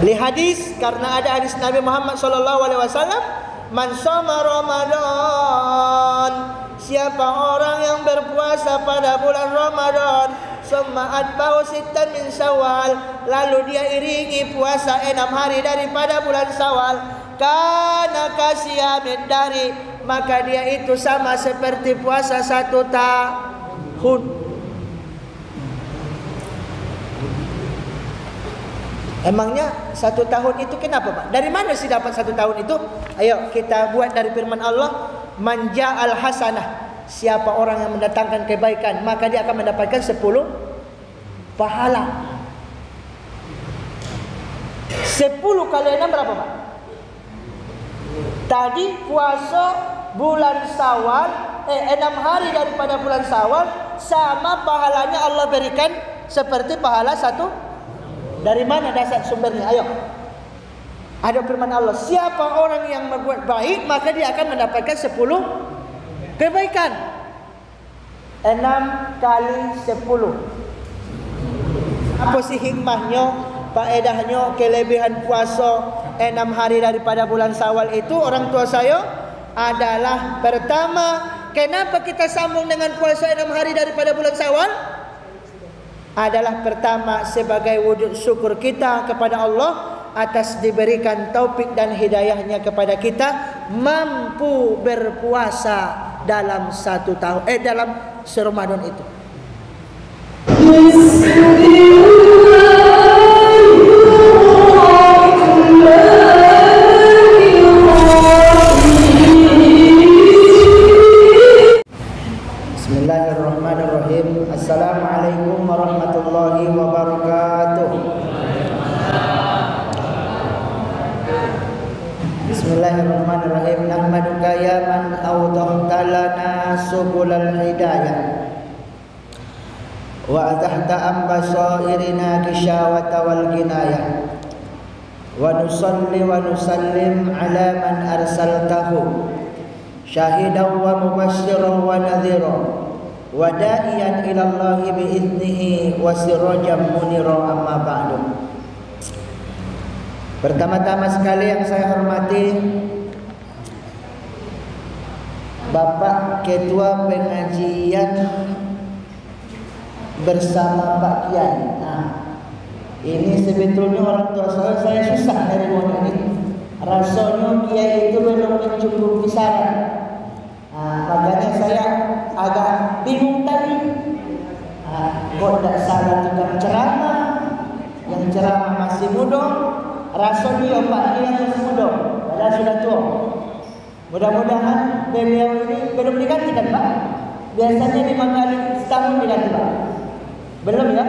Li hadis, karena ada hadis Nabi Muhammad SAW, man shoma Ramadan, siapa orang yang berpuasa pada bulan Ramadan, summa atba'u sittan min Syawal, lalu dia iringi puasa 6 hari daripada bulan Syawal, kana kasiyamid dari, maka dia itu sama seperti puasa 1 tahun. Emangnya 1 tahun itu kenapa, Pak? Dari mana sih dapat 1 tahun itu? Ayo kita buat dari firman Allah, man ja'al hasanah, siapa orang yang mendatangkan kebaikan, maka dia akan mendapatkan 10 pahala. 10 kali 6 berapa, Pak? Tadi puasa bulan Syawal, 6 hari daripada bulan Syawal, sama pahalanya Allah berikan seperti pahala 1. Dari mana dasar sumbernya? Ayo. Ada firman Allah, siapa orang yang berbuat baik, maka dia akan mendapatkan 10 kebaikan. 6 kali 10. Apa sih hikmahnya, faedahnya, kelebihan puasa 6 hari daripada bulan Syawal itu? Orang tua saya adalah, pertama, kenapa kita sambung dengan puasa 6 hari daripada bulan Syawal? Adalah pertama sebagai wujud syukur kita kepada Allah atas diberikan taufik dan hidayahnya kepada kita mampu berpuasa dalam 1 tahun, dalam Ramadan itu. Bismillahirrahmanirrahim. Assalamualaikum warahmatullahi wabarakatuh. Bismillahirrahmanirrahim. Nahmaduka ya man awdahta lana subulal hidayah wa adahta an basairina kisyawata wal ginayah wa nusalli wa nusallim ala man arsaltahu syahidan wa mubasyiran wa nadhiran wa da'iyan ila Allahi bi'idnihi wa sirajan munira, amma ba'du. Pertama-tama sekali yang saya hormati Bapak Ketua Pengajian bersama Pak Kiai. Nah, ini sebetulnya orang tua saya susah dari modal ini. Rasanya Kiai itu belum mencukupi syarat. Nah, makanya saya agak bingung tadi. Kok tidak salah tukang ceramah, yang ceramah masih muda, rasanya Pak ini yang masih muda, padahal sudah tua. Mudah-mudahan beliau ini belum digantikan, Pak. Biasanya 5 kali setahun diganti, Pak. Belum ya?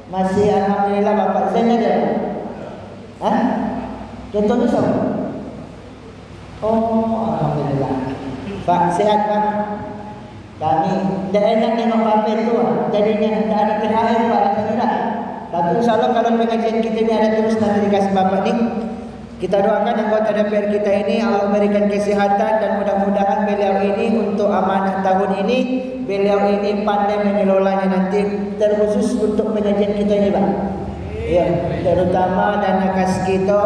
Masih alhamdulillah Bapak Zainal ya, Pak. Hah? Contohnya siapa? Oh, alhamdulillah. Pak, sehat Pak? Kami tidak enak tengok Bapak itu, jadinya tidak ada THR Pak, alhamdulillah. Tapi insya Allah kalau pengajian kita ini ada terus nanti dikasih Bapak ini, kita doakan anggota DPR kita ini Allah memberikan kesehatan dan mudah-mudahan beliau ini untuk amanah tahun ini, beliau ini pandai mengelolanya nanti, terkhusus untuk pengajian kita ini Pak. Ya, terutama dana kas kita.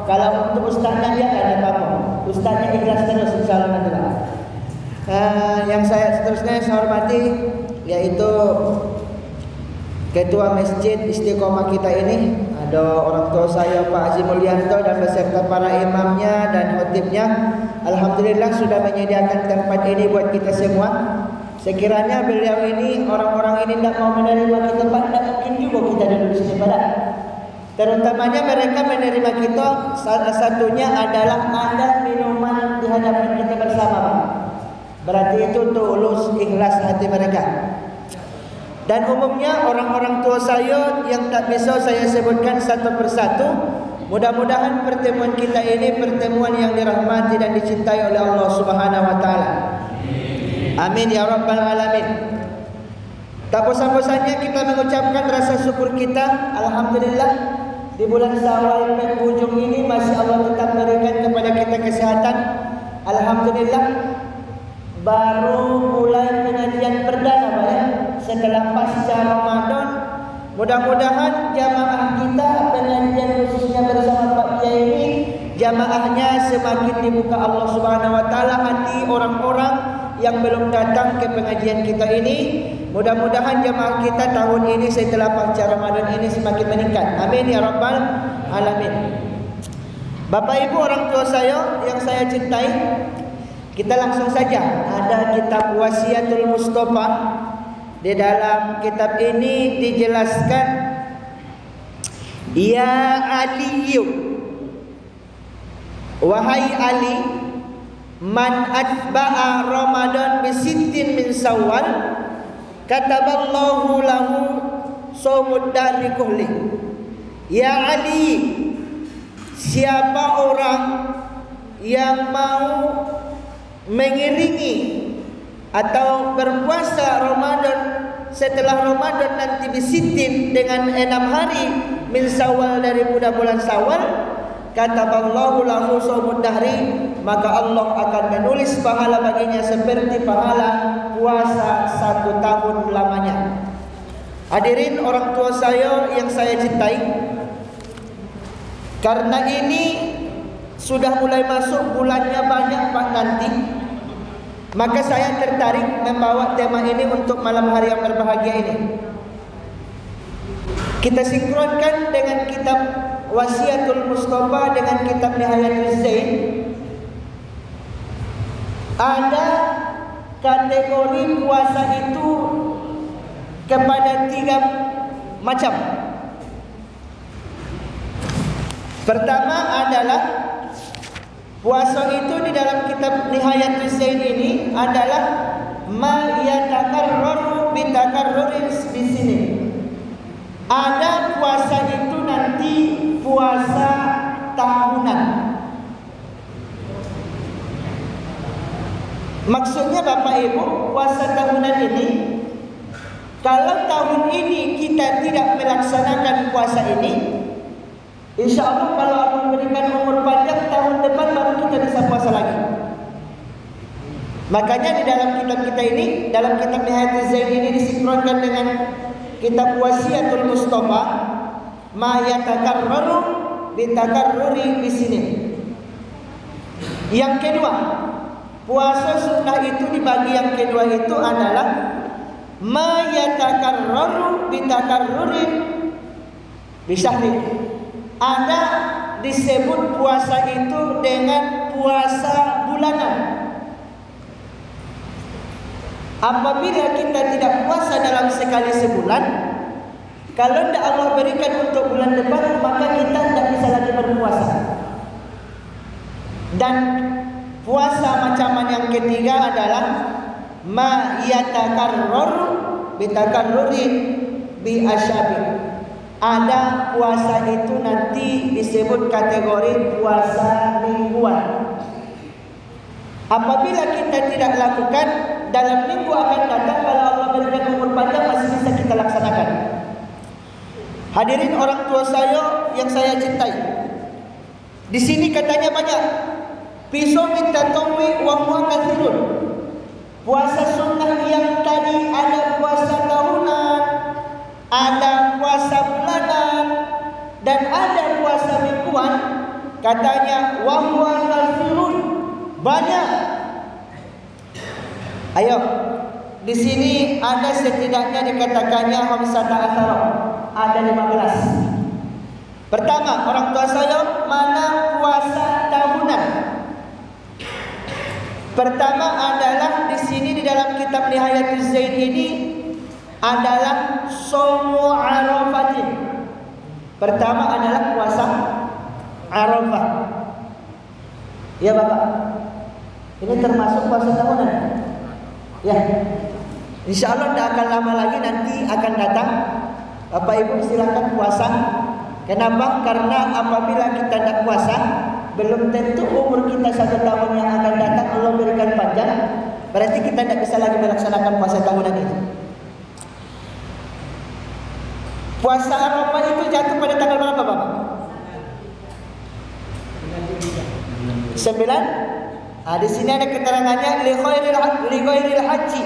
Kalau untuk ustaznya dia tidak ada apa-apa, ustaznya ikhlas terus insya Allah nanti Pak. Yang saya seterusnya saya hormati yaitu Ketua Masjid Istiqomah kita ini, ada orang tua saya Pak Haji Mulyanto dan beserta para imamnya dan khotibnya. Alhamdulillah sudah menyediakan tempat ini buat kita semua. Sekiranya beliau ini, orang-orang ini tidak mau menerima kita Pak, tidak mungkin juga kita duduk di sini Pak. Terutamanya mereka menerima kita, salah satunya adalah ada minuman di hadapan kita bersama Pak. Berarti itu tulus ikhlas hati mereka. Dan umumnya orang-orang tua saya yang tak bisa saya sebutkan satu persatu. Mudah-mudahan pertemuan kita ini pertemuan yang dirahmati dan dicintai oleh Allah Subhanahu wa taala. Amin ya rabbal alamin. Tak bosan-bosannya kita mengucapkan rasa syukur kita. Alhamdulillah di bulan Syawal penghujung ini masih Allah tetap berikan kepada kita kesehatan. Alhamdulillah baru mulai pengajian perdana Pak ya, setelah pasca Ramadan. Mudah-mudahan jamaah kita pengajian khususnya jamaahnya, semakin dibuka Allah Subhanahu wa taala hati orang-orang yang belum datang ke pengajian kita ini. Mudah-mudahan jamaah kita tahun ini setelah pasca Ramadan ini semakin meningkat. Amin ya rabbal alamin. Bapak Ibu, orang tua saya yang saya cintai, kita langsung saja. Ada kitab Wasiatul Mustafa. Di dalam kitab ini dijelaskan, ya Aliyu, wahai Ali, man atba'a Ramadan bisittin min Syawal kataballahu lahu shaumud dari kuhli. Ya Ali, siapa orang yang mau mengiringi atau berpuasa Ramadan setelah Ramadan nanti bisitin dengan 6 hari min Syawal dari bulan Syawal, kataballahu lahu shaumud dahri, maka Allah akan menulis pahala baginya seperti pahala puasa 1 tahun lamanya. Hadirin orang tua saya yang saya cintai, karena ini sudah mulai masuk bulannya banyak Pak nanti, maka saya tertarik membawa tema ini untuk malam hari yang berbahagia ini. Kita sinkronkan dengan kitab Wasiatul Mustafa dengan kitab Nihayatul Zain. Ada kategori puasa itu kepada 3 macam. Pertama adalah puasa itu di dalam kitab Nihayatul Zain ini adalah ma yatakarraru bitakarrurin di sini. Ada puasa itu nanti puasa tahunan. Maksudnya Bapak Ibu, puasa tahunan ini, kalau tahun ini kita tidak melaksanakan puasa ini, insya Allah kalau Allah memberikan umur panjang, tahun depan baru kita bisa puasa lagi. Makanya di dalam kitab kita ini, dalam kitab Nihayatul Zain ini disinkronkan dengan kitab Wasiatul Mustafa, ma yatakarraru bitakarruri di sini. Yang kedua, puasa sunnah itu dibagi yang kedua itu adalah ma yatakarraru bitakarruri di syahri. Ada disebut puasa itu dengan puasa bulanan. Apabila kita tidak puasa dalam sekali sebulan, kalau tidak Allah berikan untuk bulan depan, maka kita tidak bisa lagi berpuasa. Dan puasa macam yang ketiga adalah ma yatakarraru bitakarrurin bi asyabi. Ada puasa itu nanti disebut kategori puasa mingguan. Apabila kita tidak lakukan, dalam minggu akan datang, kalau Allah berikan umur panjang masih bisa kita laksanakan. Hadirin orang tua saya yang saya cintai, di sini katanya banyak pisau minta tomwi wa muakathirun. Puasa sunnah yang tadi ada puasa tahunan, ada puasa bulanan, dan ada puasa mingguan. Katanya wa muakathirun, banyak. Ayo, di sini ada setidaknya dikatakannya hamsata asyara, ada 15. Pertama, orang tua saya, mana puasa tahunan? Pertama adalah di sini di dalam kitab Nihayatul Zain ini adalah Shaumu Arafatin. Pertama adalah puasa Arafah. Ya Bapak, ini termasuk puasa tahunan. Ya, insya Allah tidak akan lama lagi nanti akan datang. Bapak Ibu silakan puasa. Kenapa? Karena apabila kita tidak puasa, belum tentu umur kita 1 tahun yang akan datang Allah berikan panjang. Berarti kita tidak bisa lagi melaksanakan puasa tahunan ini. Puasa Arafah itu jatuh pada tanggal berapa Bapak? 9. Di sini ada keterangannya li ghairil haji.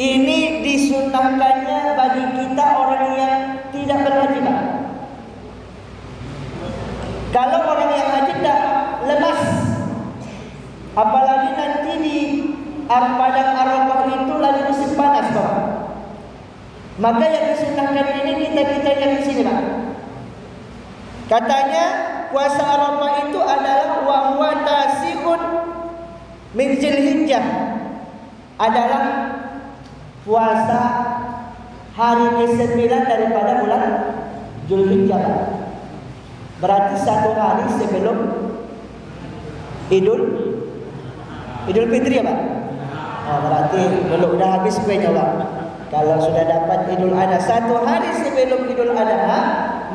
Ini disunnahkannya bagi kita orang yang tidak berhaji, Pak. Kalau orang yang haji tidak lemas. Apalagi nanti di padang Arafah itu lagi musim panas, Pak. Maka yang disunahkan ini kita yang di sini, Pak. Katanya puasa Arafah itu adalah wa huwa tasi'un min Dzulhijjah, adalah puasa hari ke-9 daripada bulan Dzulhijjah. Berarti satu hari sebelum Idul Fitri ya, Pak? Oh, berarti belum udah habis kuenya, Pak. Kalau sudah dapat Idul Adha satu hari sebelum Idul Adha,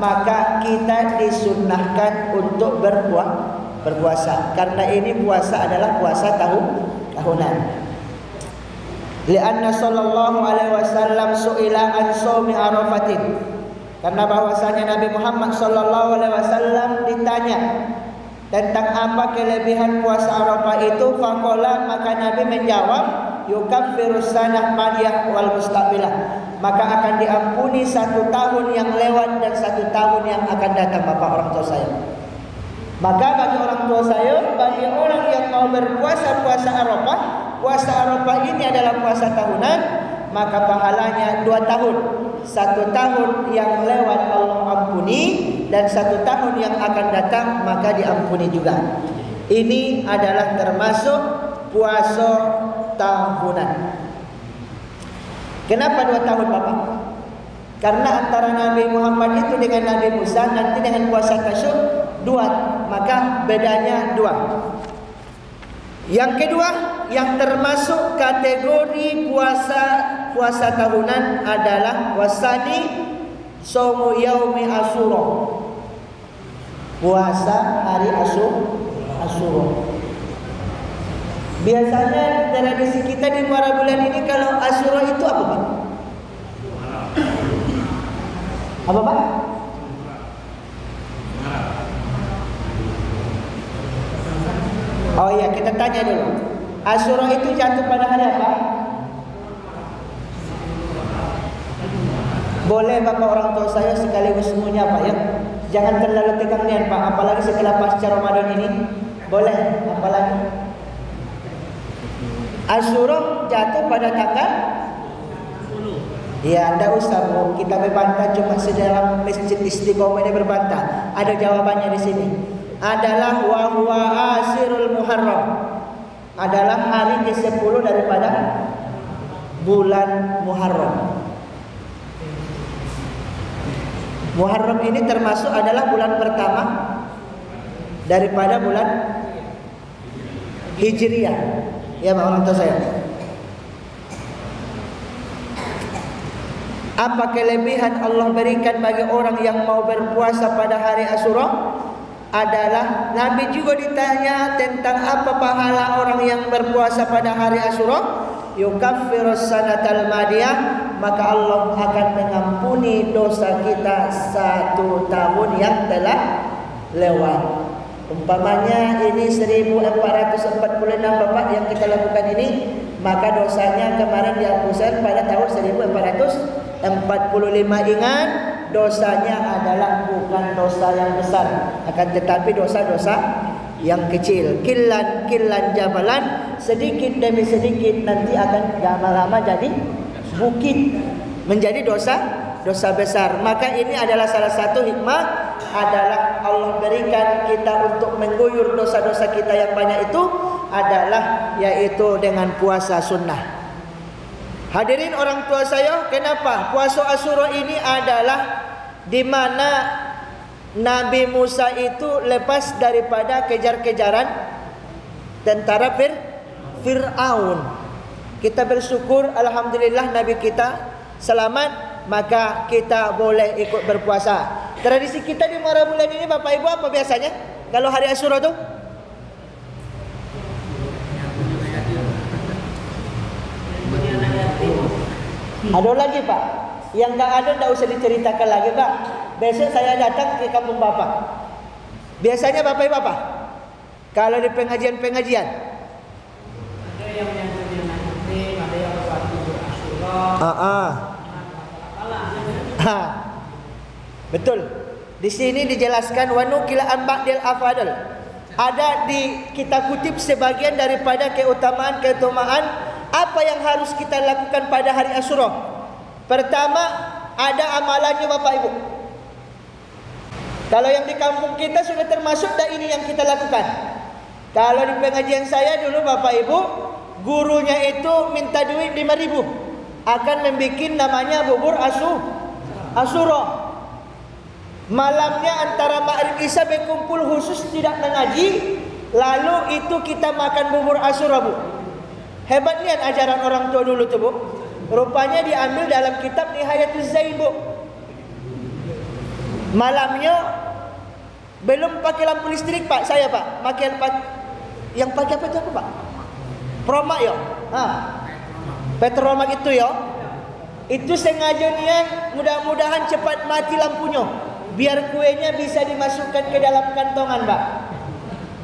maka kita disunnahkan untuk berpuasa. Karena ini puasa adalah puasa tahunan. Lianna sallallahu alaihi wasallam su'ila an shaumi Arafatin. Karena bahwasanya Nabi Muhammad sallallahu alaihi wasallam ditanya tentang apa kelebihan puasa Arafah itu, faqala, maka Nabi menjawab, yukaffirus sanah madiyah wal mustaqbilah, maka akan diampuni 1 tahun yang lewat dan 1 tahun yang akan datang. Bapak orang tua saya, maka bagi orang tua saya, bagi orang yang mau berpuasa puasa Arafah ini adalah puasa tahunan, maka pahalanya 2 tahun. 1 tahun yang lewat Allah ampuni, dan 1 tahun yang akan datang maka diampuni juga. Ini adalah termasuk puasa tahunan. Kenapa 2 tahun, Bapak? Karena antara Nabi Muhammad itu dengan Nabi Musa nanti dengan puasa tasyrik 2, maka bedanya 2. Yang kedua, yang termasuk kategori puasa tahunan adalah wasani shaumu yaumi Asyura, puasa hari Asyura. Biasanya tradisi kita di muara bulan ini, kalau Asyura itu apa, Pak? Apa, Pak? Oh iya, kita tanya dulu. Asyura itu jatuh pada hari apa? Boleh Bapak orang tua saya sekaligus semuanya, Pak, ya. Jangan terlalu tegang niat, Pak, apalagi setelah pasca Ramadan ini. Boleh, apalagi Asyura jatuh pada tanggal? Ya, tidak usah, Bu. Kita berbantah cuma sedalam Masjid Istiqomah ini berbantah. Ada jawabannya di sini. Adalah wa huwa asirul Muharram, adalah hari ke-10 daripada bulan Muharram. Muharram ini termasuk adalah bulan pertama daripada bulan Hijriah. Ya, Pak orang tua saya. Apa kelebihan Allah berikan bagi orang yang mau berpuasa pada hari Asyura? Adalah Nabi juga ditanya tentang apa pahala orang yang berpuasa pada hari Asyura. Yukaffirus sanatal madiyah, maka Allah akan mengampuni dosa kita 1 tahun yang telah lewat. Umpamanya ini 1446 Bapak yang kita lakukan ini, maka dosanya kemarin dihapuskan pada tahun 1445. Ingat, dosanya adalah bukan dosa yang besar, akan tetapi dosa-dosa yang kecil. Killan jabalan, sedikit demi sedikit nanti akan lama-lama jadi bukit, menjadi dosa besar. Maka ini adalah salah satu hikmah, adalah Allah berikan kita untuk mengguyur dosa-dosa kita yang banyak itu adalah yaitu dengan puasa sunnah. Hadirin orang tua saya, kenapa puasa Asyura ini adalah di mana Nabi Musa itu lepas daripada kejar-kejaran tentara Fir'aun. Kita bersyukur, alhamdulillah Nabi kita selamat, maka kita boleh ikut berpuasa. Tradisi kita di muara bulan ini Bapak Ibu apa biasanya kalau hari Asyura tuh? Ada lagi, Pak. Yang nggak ada tidak usah diceritakan lagi, Pak. Besok saya datang ke kampung Bapak. Biasanya Bapak Ibu apa? Kalau di pengajian-pengajian. Ada yang nanti, ada yang waktu Asyura. Betul. Di sini dijelaskan wa nukila an ba'dil afadal. ada kita kutip sebagian daripada keutamaan apa yang harus kita lakukan pada hari Asyura. Pertama, ada amalannya Bapak Ibu. Kalau yang di kampung kita sudah termasuk dah ini yang kita lakukan. Kalau di pengajian saya dulu Bapak Ibu, gurunya itu minta duit 5.000 akan membuat namanya bubur Asyura. Malamnya antara Maghrib Isya berkumpul khusus tidak mengaji, lalu itu kita makan bubur Asyura, Bu. Hebatnya ajaran orang tua dulu tuh, Bu. Rupanya diambil dalam kitab Nihayatul Zain, Bu. Malamnya belum pakai lampu listrik, Pak. Saya, Pak, yang pakai apa itu apa, Pak? Promak ya. Petromak itu ya. Itu sengaja niat mudah-mudahan cepat mati lampunya, biar kuenya bisa dimasukkan ke dalam kantongan, Pak.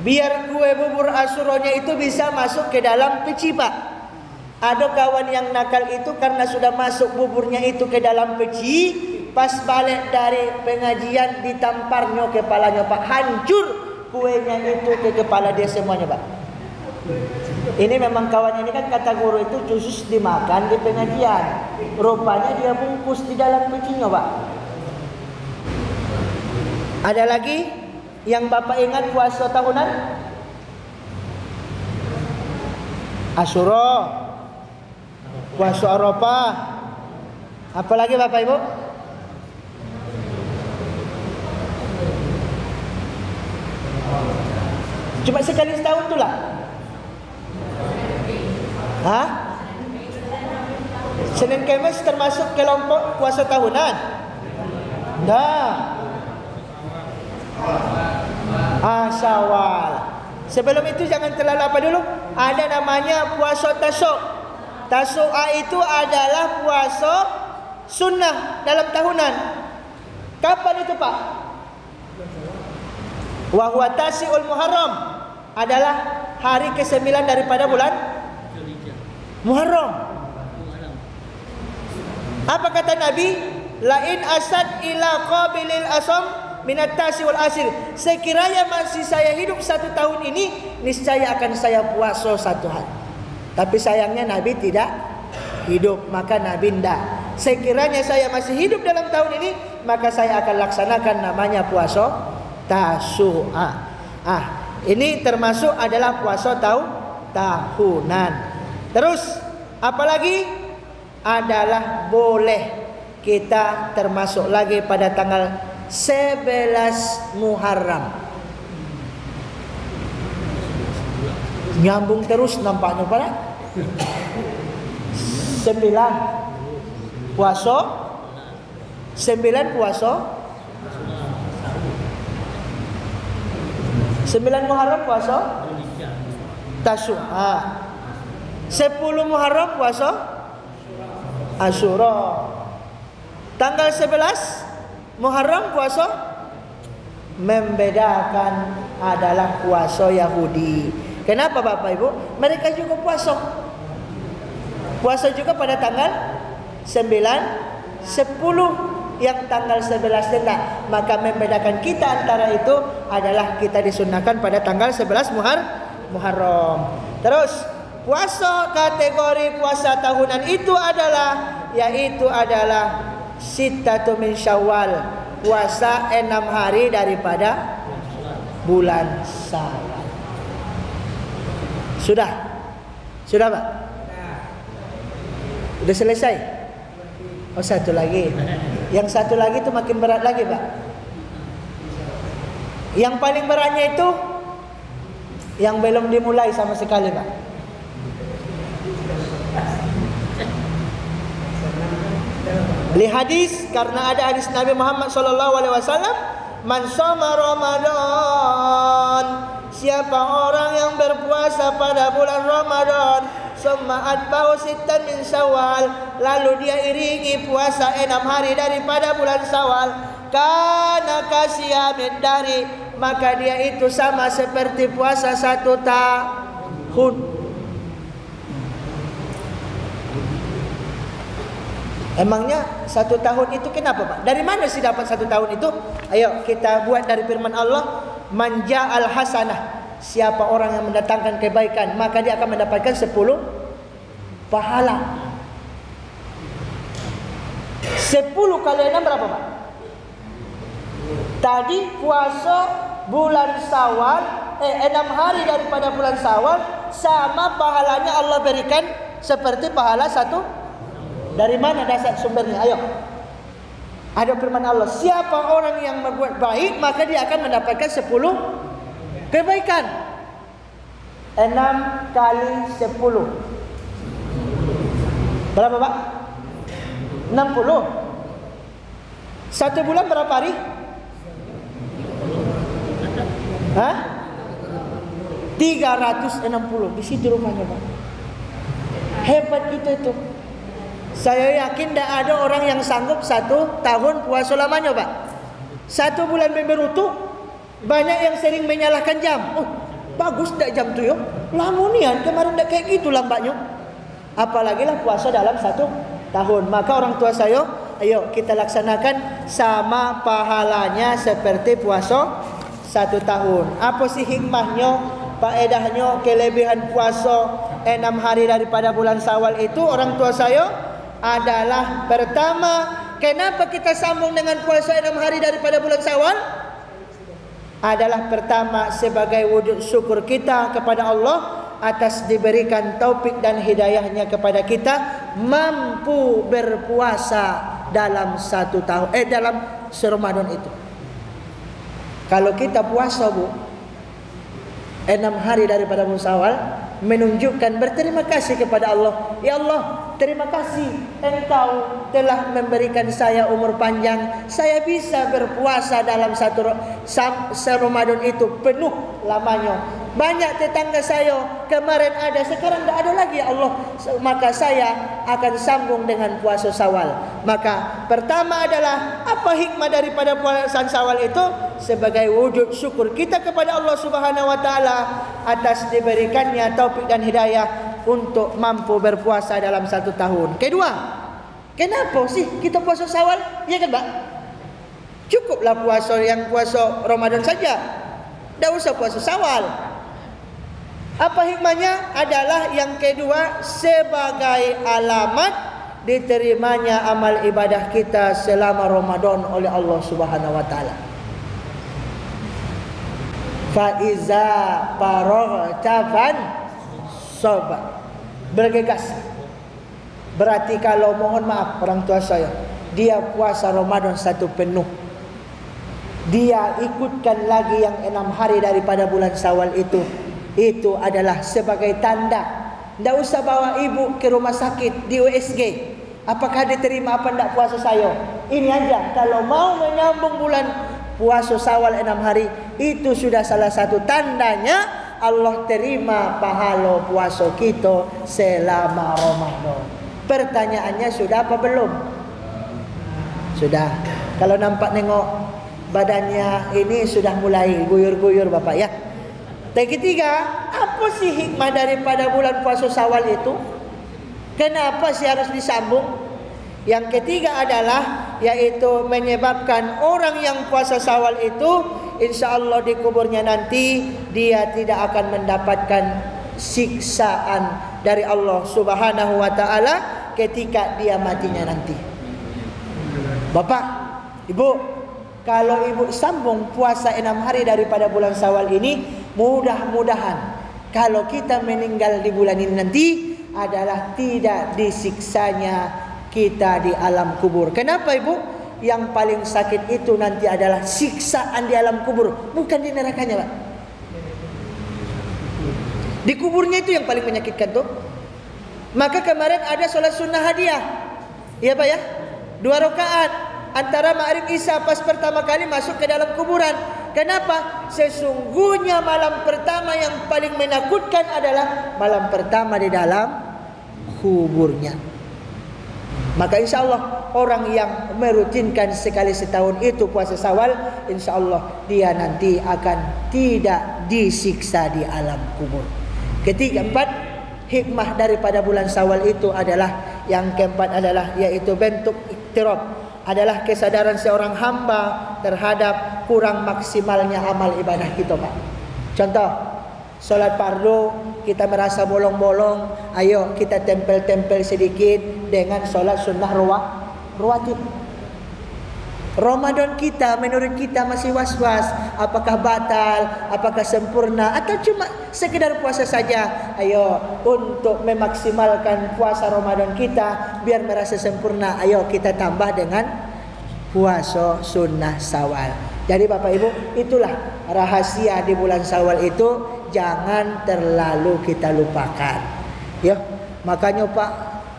Biar kue bubur Asyuranya itu bisa masuk ke dalam peci, Pak. Ada kawan yang nakal itu karena sudah masuk buburnya itu ke dalam peci, pas balik dari pengajian ditamparnya kepalanya, Pak. Hancur kuenya itu ke kepala dia semuanya, Pak. Ini memang kawan ini kan kata guru itu khusus dimakan di pengajian. Rupanya dia bungkus di dalam pecinya, Pak. Ada lagi yang Bapak ingat puasa tahunan? Asyura, puasa Arafah. Apalagi Bapak Ibu? Cuma sekali setahun tu lah. Senin Kemis termasuk kelompok puasa tahunan? Dah. Syawal. Sebelum itu jangan terlalu apa dulu? Ada namanya puasa Tasyuk. Tasyu'a itu adalah puasa sunnah dalam tahunan. Kapan itu, Pak? Wa huwa Tasi'ul Muharram, adalah hari ke-9 daripada bulan Muharram. Apa kata Nabi? Lain asad ila qabilil asam minat tasi wal asir. Sekiranya masih saya hidup 1 tahun ini, niscaya akan saya puasa 1 hari. Tapi sayangnya Nabi tidak hidup, maka Nabi tidak. Sekiranya saya masih hidup dalam tahun ini, maka saya akan laksanakan namanya puasa Tasyu'a. Ini termasuk adalah puasa tahunan. Terus apalagi adalah boleh kita termasuk lagi pada tanggal 11 Muharram. Nyambung terus nampaknya, Pak. 9 puasa 9 Muharram puasa Tasyu'a. 10 Muharram puasa Asyura. Tanggal 11 Muharram puasa membedakan adalah puasa Yahudi. Kenapa Bapak Ibu? Mereka juga puasa. Puasa juga pada tanggal 9, 10, yang tanggal 11 tidak. Maka membedakan kita antara itu adalah kita disunahkan pada tanggal 11 Muharram. Terus puasa kategori puasa tahunan itu adalah Sittatu min Syawal, puasa 6 hari daripada bulan Syawal. Sudah Pak? Sudah selesai? Oh, satu lagi. Yang satu lagi itu makin berat lagi, Pak. Yang paling beratnya itu yang belum dimulai sama sekali, Pak. Li hadis, karena ada hadis Nabi Muhammad SAW, man shoma Ramadan, siapa orang yang berpuasa pada bulan Ramadan, summa atba'u sittan min Syawal, lalu dia iringi puasa 6 hari daripada bulan Syawal, kana kasiyamid dari, maka dia itu sama seperti puasa 1 tahun. Emangnya 1 tahun itu kenapa, Pak? Dari mana sih dapat 1 tahun itu? Ayo kita buat dari firman Allah, manja al hasanah, siapa orang yang mendatangkan kebaikan, maka dia akan mendapatkan 10 pahala. 10 kali 6 berapa Pak? Tadi puasa bulan Syawal, 6 hari daripada bulan Syawal, sama pahalanya Allah berikan seperti pahala 1. Dari mana dasar sumbernya? Ayo. Ada firman Allah, siapa orang yang berbuat baik, maka dia akan mendapatkan 10 kebaikan. 6 kali 10 berapa Pak? 60. Satu bulan berapa hari? Hah? 360. Di situ rupanya Pak. Hebat kita itu. Saya yakin tidak ada orang yang sanggup 1 tahun puasa lamanya Pak. 1 bulan berberutu. Banyak yang sering menyalahkan jam. Oh, bagus tidak jam tu yo. Lamunian kemarin tidak kayak gitu lambatnya. Apalagi lah puasa dalam 1 tahun. Maka orang tua saya, ayo kita laksanakan sama pahalanya seperti puasa 1 tahun. Apa sih hikmahnya, faedahnya, kelebihan puasa 6 hari daripada bulan Syawal itu? Orang tua saya adalah pertama, kenapa kita sambung dengan puasa 6 hari daripada bulan Syawal? Adalah pertama sebagai wujud syukur kita kepada Allah atas diberikan taufik dan hidayahnya kepada kita mampu berpuasa dalam 1 tahun, dalam Ramadan itu. Kalau kita puasa Bu 6 hari daripada bulan Syawal, menunjukkan berterima kasih kepada Allah. Ya Allah, terima kasih Engkau telah memberikan saya umur panjang. Saya bisa berpuasa dalam 1 Ramadan itu penuh lamanya. Banyak tetangga saya kemarin ada, sekarang tidak ada lagi ya Allah. Maka saya akan sambung dengan puasa Syawal. Maka pertama adalah apa hikmah daripada puasa Syawal itu? Sebagai wujud syukur kita kepada Allah Subhanahu wa taala atas diberikannya taufik dan hidayah untuk mampu berpuasa dalam 1 tahun. Kedua, kenapa sih kita puasa Syawal? Ya kan Pak? Cukuplah puasa Ramadan saja. Tidak usah puasa Syawal. Apa hikmahnya? Adalah yang kedua, sebagai alamat diterimanya amal ibadah kita selama Ramadan oleh Allah Subhanahu wa taala. Fa iza faraghta fansab. Bergegas. Berarti kalau mohon maaf orang tua saya, dia puasa Ramadan 1 penuh, dia ikutkan lagi yang 6 hari daripada bulan Syawal itu adalah sebagai tanda. Tidak usah bawa ibu ke rumah sakit di USG, apakah diterima apa tidak puasa saya. Ini aja, kalau mau menyambung bulan puasa Syawal 6 hari, itu sudah salah satu tandanya Allah terima pahala puasa kita selama Ramadan. Pertanyaannya, sudah apa belum? Sudah. Kalau nampak nengok badannya ini sudah mulai guyur-guyur Bapak ya. Dan ketiga, apa sih hikmah daripada bulan puasa Syawal itu? Kenapa sih harus disambung? Yang ketiga adalah yaitu menyebabkan orang yang puasa Syawal itu insya Allah di kuburnya nanti dia tidak akan mendapatkan siksaan dari Allah Subhanahu wa taala ketika dia matinya nanti. Bapak, Ibu, kalau Ibu sambung puasa 6 hari daripada bulan Syawal ini, mudah-mudahan kalau kita meninggal di bulan ini nanti adalah tidak disiksanya kita di alam kubur. Kenapa Ibu? Yang paling sakit itu nanti adalah siksaan di alam kubur, bukan di nerakanya Pak. Di kuburnya itu yang paling menyakitkan tuh. Maka kemarin ada sholat sunnah hadiah, iya Pak ya, 2 rakaat antara Maghrib Isya pas pertama kali masuk ke dalam kuburan. Kenapa? Sesungguhnya malam pertama yang paling menakutkan adalah malam pertama di dalam kuburnya. Maka insya Allah orang yang merutinkan sekali setahun itu puasa Syawal, insya Allah dia nanti akan tidak disiksa di alam kubur. Ketiga, 4 hikmah daripada bulan Syawal itu adalah, yang keempat adalah yaitu bentuk iktiraf, adalah kesadaran seorang hamba terhadap kurang maksimalnya amal ibadah kita Pak. Contoh, Sholat fardu kita merasa bolong-bolong, ayo kita tempel-tempel sedikit dengan sholat sunnah rawatib. Ramadan kita menurut kita masih was-was, apakah batal, apakah sempurna, atau cuma sekedar puasa saja. Ayo untuk memaksimalkan puasa Ramadan kita biar merasa sempurna, ayo kita tambah dengan puasa sunnah Syawal. Jadi Bapak Ibu, itulah rahasia di bulan Syawal itu, jangan terlalu kita lupakan. Ya, makanya Pak,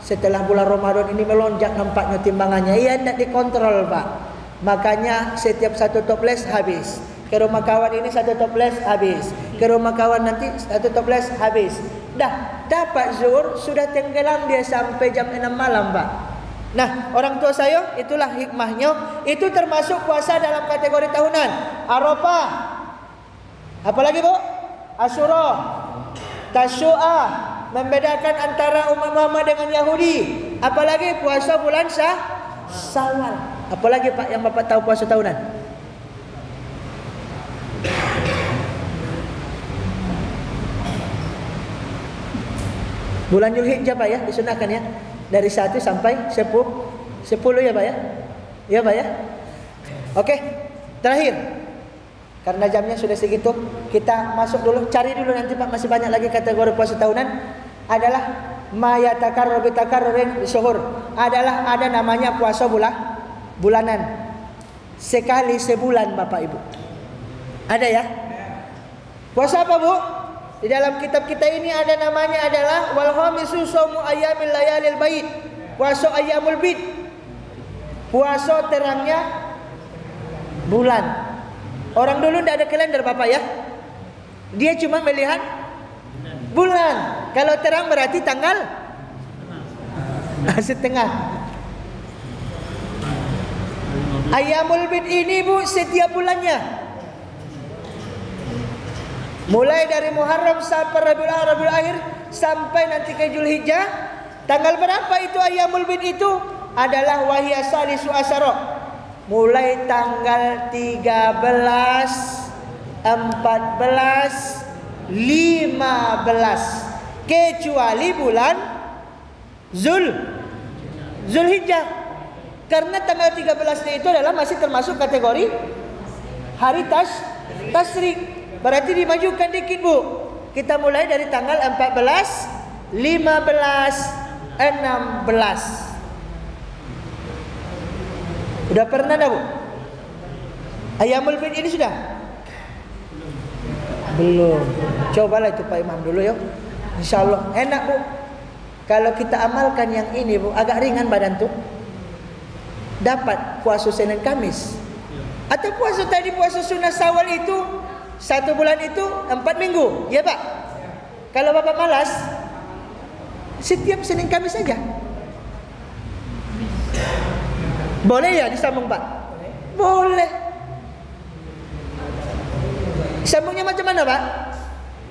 setelah bulan Ramadan ini melonjak nampaknya timbangannya. Iya, tidak dikontrol Pak. Makanya setiap satu toples habis. Ke rumah kawan ini satu toples habis. Ke rumah kawan nanti satu toples habis. Dah dapat zuhur sudah tenggelam dia sampai jam 6 malam Pak. Nah, orang tua saya itulah hikmahnya. Itu termasuk puasa dalam kategori tahunan. Arafah. Apalagi Bu? Asyura. Tasyu'ah. Membedakan antara umat Muhammad dengan Yahudi. Apalagi puasa bulan Syawal. Apalagi Pak yang Bapak tahu puasa tahunan? Bulan Dzulhijjah Pak ya, disunahkan ya. Dari 1 sampai 10 ya Pak ya. Ya Pak ya. Oke, terakhir. Karena jamnya sudah segitu, kita masuk dulu, cari dulu nanti Pak, masih banyak lagi kategori puasa tahunan. Adalah mayatakarrabu takarrurin syuhur. Adalah ada namanya puasa bulanan. Sekali sebulan Bapak Ibu. Ada ya? Puasa apa Bu? Di dalam kitab kita ini ada namanya adalah wal khamisu shaumu ayyamil layalil bait. Puasa ayyamul bid. Puasa terangnya bulan. Orang dulu tidak ada kalender Bapak ya. Dia cuma melihat bulan. Kalau terang berarti tanggal setengah. Ayyamul bid ini Bu setiap bulannya. Mulai dari Muharram sampai Rabiul Akhir sampai nanti ke Dzulhijjah. Tanggal berapa itu Ayyamul bid itu? Adalah wahya salisu asyara. Mulai tanggal 13, 14, 15 kecuali bulan Zulhijjah. Karena tanggal 13 itu adalah masih termasuk kategori hari tasyrik. Berarti dimajukan dikit Bu. Kita mulai dari tanggal 14, 15, 16. Udah pernah dah Bu? Ayyamul bid ini sudah? Belum. Cobalah itu Pak Imam dulu ya. InsyaAllah enak Bu. Kalau kita amalkan yang ini Bu, agak ringan badan tuh. Dapat puasa Senin Kamis. Atau puasa tadi puasa sunnah Syawal itu 1 bulan itu 4 minggu. Ya Pak? Kalau Bapak malas, setiap Senin Kamis saja. Boleh ya disambung Pak? Boleh. Sambungnya macam mana Pak?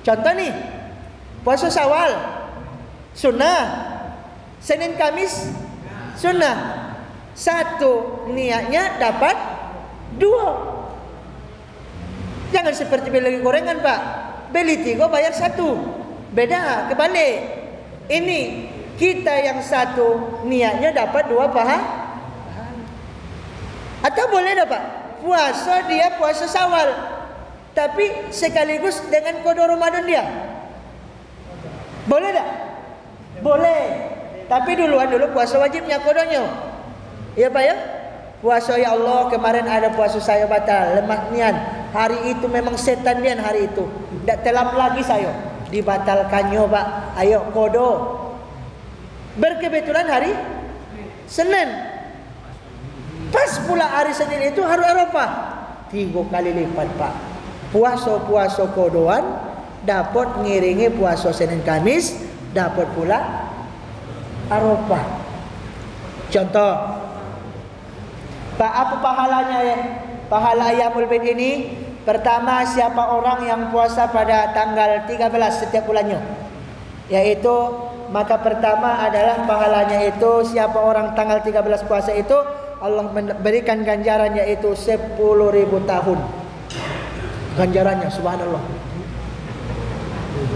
Contoh nih, puasa Syawal sunnah, Senin Kamis sunnah. 1 niatnya dapat 2. Jangan seperti beli gorengan Pak, beli 3 bayar 1. Beda, kebalik. Ini kita yang 1 niatnya dapat 2 pahala. Atau boleh dapat puasa dia puasa Syawal, tapi sekaligus dengan kode Ramadan dia. Boleh tak? Boleh. Tapi dulu puasa wajibnya kodenya. Ya Pak ya? Puasa ya Allah, kemarin ada puasa saya batal, lemah nian. Hari itu memang setan nian hari itu. Tak telap lagi saya. Dibatalkannya Pak. Ayo kodo. Berkebetulan hari Senin. Pas pula hari Senin itu hari Arafah. 3 kali lipat Pak. Puasa kodoan dapat ngiringi puasa Senin Kamis, dapat pula Arafah. Contoh Pak, apa pahalanya ya? Pahala Ayyamul bid ini, pertama siapa orang yang puasa pada tanggal 13 setiap bulannya, yaitu maka pertama adalah pahalanya itu siapa orang tanggal 13 puasa itu Allah memberikan ganjaran yaitu 10.000 tahun. Ganjarannya subhanallah.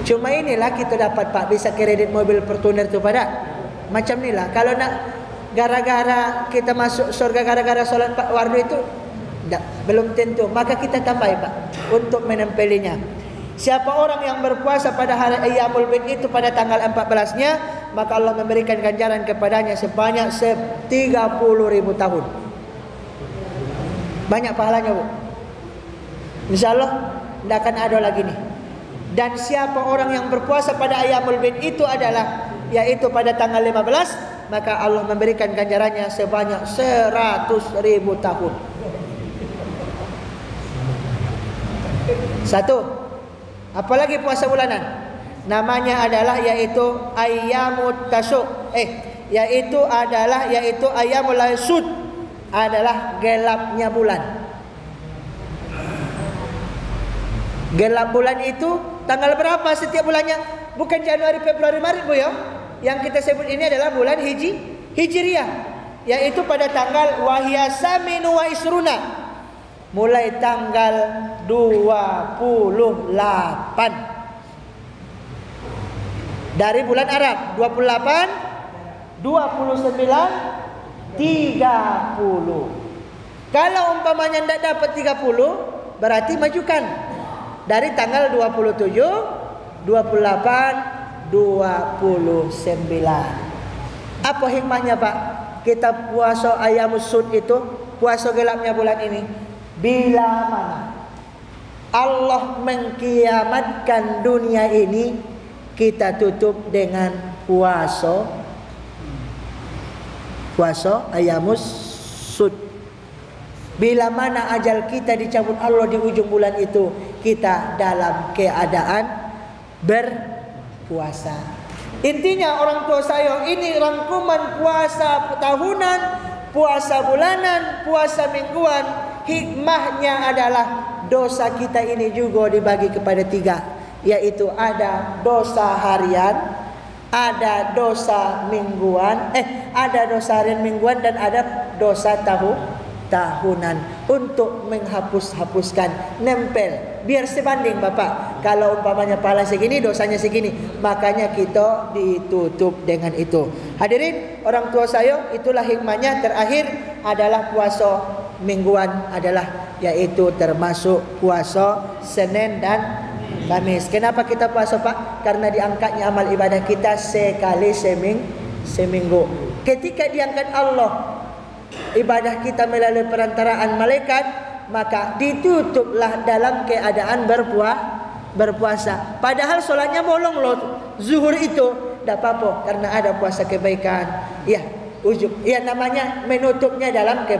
Cuma inilah kita dapat Pak, bisa kredit mobil Fortuner tu pada. Macam inilah. Kalau nak gara-gara kita masuk surga gara-gara solat fardu itu belum tentu. Maka kita tambah Pak untuk menempelinya. Siapa orang yang berpuasa pada hari Ayyamul Bid itu pada tanggal 14-nya, maka Allah memberikan ganjaran kepadanya sebanyak 30.000 tahun. Banyak pahalanya Bu. InsyaAllah tidak akan ada lagi nih. Dan siapa orang yang berpuasa pada Ayyamul Bid itu adalah, yaitu pada tanggal 15, maka Allah memberikan ganjarannya sebanyak 100.000 tahun. Satu. Apalagi puasa bulanan, namanya adalah yaitu Ayyamut Tasyuk. Yaitu Ayyamul Sud, adalah gelapnya bulan. Gelap bulan itu tanggal berapa setiap bulannya? Bukan Januari, Februari, Maret Bu ya. Yang kita sebut ini adalah bulan Hijriah, yaitu pada tanggal Wahyasaminu wa Isruna, mulai tanggal 28 dari bulan Arab. 28, 29, 30. Kalau umpamanya tidak dapat 30, berarti majukan dari tanggal 27, 28, 29. Apa hikmahnya Pak? Kita puasa Ayyamus Sud itu, puasa gelapnya bulan ini. Bila mana Allah mengkiamatkan dunia ini, kita tutup dengan puasa Ayyamus Sud. Bila mana ajal kita dicabut Allah di ujung bulan itu, kita dalam keadaan berpuasa. Intinya orang tua saya, ini rangkuman puasa tahunan, puasa bulanan, puasa mingguan. Hikmahnya adalah dosa kita ini juga dibagi kepada 3, yaitu ada dosa harian, ada dosa mingguan, ada dosa harian mingguan, dan ada dosa tahunan. Untuk menghapuskan, nempel, biar sebanding Bapak. Kalau umpamanya pahala segini, dosanya segini, makanya kita ditutup dengan itu. Hadirin orang tua saya, itulah hikmahnya. Terakhir adalah puasa mingguan, adalah yaitu termasuk puasa Senin dan Kamis. Kenapa kita puasa Pak? Karena diangkatnya amal ibadah kita sekali seminggu. Ketika diangkat Allah ibadah kita melalui perantaraan malaikat, maka ditutuplah dalam keadaan berpuasa. Padahal solatnya bolong loh, zuhur itu tidak apa-apa karena ada puasa kebaikan. Ya, namanya menutupnya dalam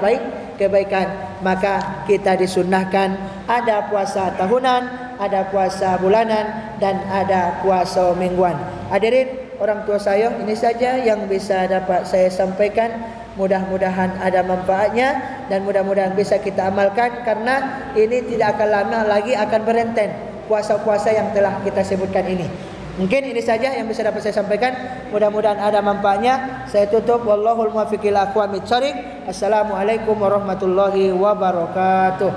kebaikan. Maka kita disunnahkan ada puasa tahunan, ada puasa bulanan, dan ada puasa mingguan. Hadirin orang tua saya, ini saja yang bisa dapat saya sampaikan. Mudah-mudahan ada manfaatnya dan mudah-mudahan bisa kita amalkan, karena ini tidak akan lama lagi akan berhenti puasa-puasa yang telah kita sebutkan ini. Mungkin ini saja yang bisa dapat saya sampaikan. Mudah-mudahan ada manfaatnya. Saya tutup. Wallahul muwaffiq ila aqwamit thoriq. Assalamualaikum warahmatullahi wabarakatuh.